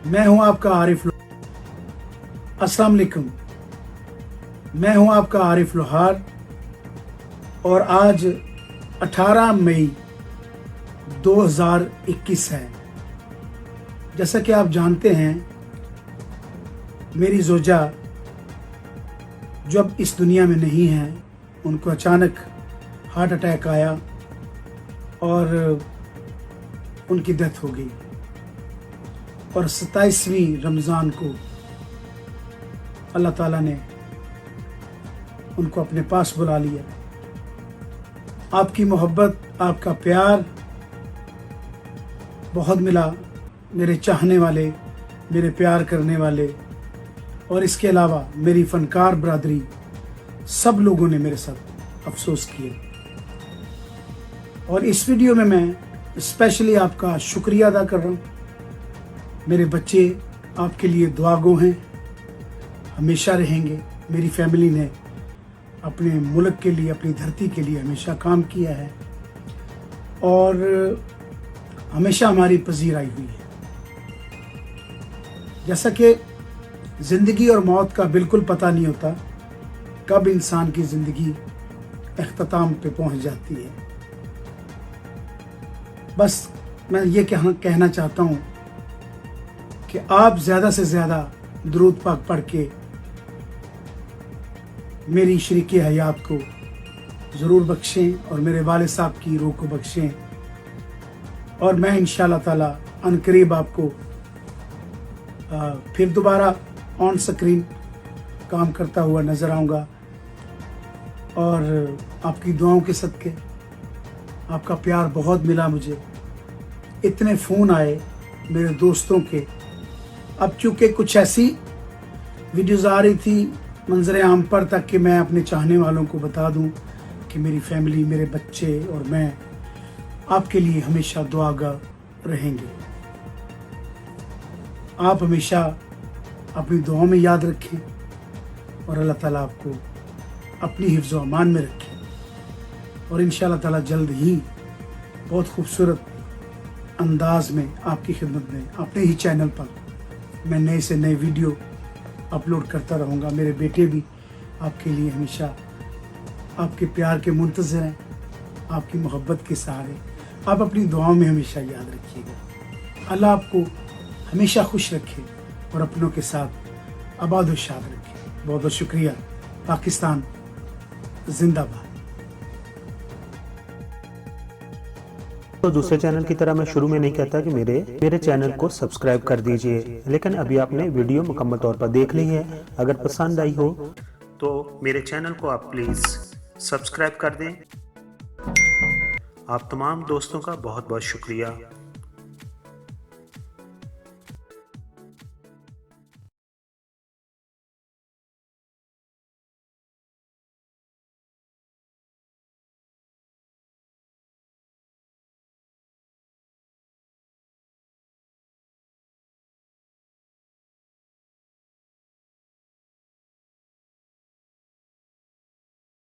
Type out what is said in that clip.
मैं हूं आपका आरिफ अस्सलाम वालेकुम। मैं हूं आपका आरिफ लोहार और आज 18 मई 2021 है। जैसा कि आप जानते हैं, मेरी ज़ोजा जो अब इस दुनिया में नहीं है, उनको अचानक हार्ट अटैक आया और उनकी डेथ हो गई। और 27वीं रमज़ान को अल्लाह ताला ने उनको अपने पास बुला लिया। आपकी मोहब्बत, आपका प्यार बहुत मिला, मेरे चाहने वाले, मेरे प्यार करने वाले, और इसके अलावा मेरी फ़नकार बरादरी, सब लोगों ने मेरे साथ अफसोस किए। और इस वीडियो में मैं स्पेशली आपका शुक्रिया अदा कर रहा हूँ। मेरे बच्चे आपके लिए दुआगो हैं, हमेशा रहेंगे। मेरी फैमिली ने अपने मुल्क के लिए, अपनी धरती के लिए हमेशा काम किया है और हमेशा हमारी पजीराई हुई है। जैसा कि ज़िंदगी और मौत का बिल्कुल पता नहीं होता कब इंसान की ज़िंदगी इख्तिताम पे पहुंच जाती है। बस मैं ये कहना चाहता हूँ कि आप ज़्यादा से ज़्यादा दुरूद पाक पढ़ के मेरी शरीक हयात को ज़रूर बख्शें और मेरे वालिद साहब की रूह को बख्शें। और मैं इंशाअल्लाह ताला अनकरीब आपको फिर दोबारा ऑन स्क्रीन काम करता हुआ नज़र आऊँगा। और आपकी दुआओं के सदके, आपका प्यार बहुत मिला मुझे। इतने फ़ोन आए मेरे दोस्तों के। अब चूँकि कुछ ऐसी वीडियोज़ आ रही थी मंजर आम पर तक कि मैं अपने चाहने वालों को बता दूं कि मेरी फैमिली, मेरे बच्चे और मैं आपके लिए हमेशा दुआगा रहेंगे। आप हमेशा अपनी दुआओं में याद रखें और अल्लाह ताला आपको अपनी हिफ्ज़ व अमान में रखें। और इंशाअल्लाह ताला जल्द ही बहुत खूबसूरत अंदाज में आपकी खिदमत में अपने ही चैनल पर मैं नए से नए वीडियो अपलोड करता रहूँगा। मेरे बेटे भी आपके लिए हमेशा आपके प्यार के मुंतज़िर हैं, आपकी मोहब्बत के सहारे। आप अपनी दुआओं में हमेशा याद रखिएगा। अल्लाह आपको हमेशा खुश रखे और अपनों के साथ आबाद व शाद रखे। बहुत बहुत शुक्रिया। पाकिस्तान जिंदाबाद। तो दूसरे चैनल की तरह मैं शुरू में नहीं कहता कि मेरे चैनल को सब्सक्राइब कर दीजिए, लेकिन अभी आपने वीडियो मुकम्मल तौर पर देख ली है। अगर पसंद आई हो तो मेरे चैनल को आप प्लीज़ सब्सक्राइब कर दें। आप तमाम दोस्तों का बहुत बहुत शुक्रिया।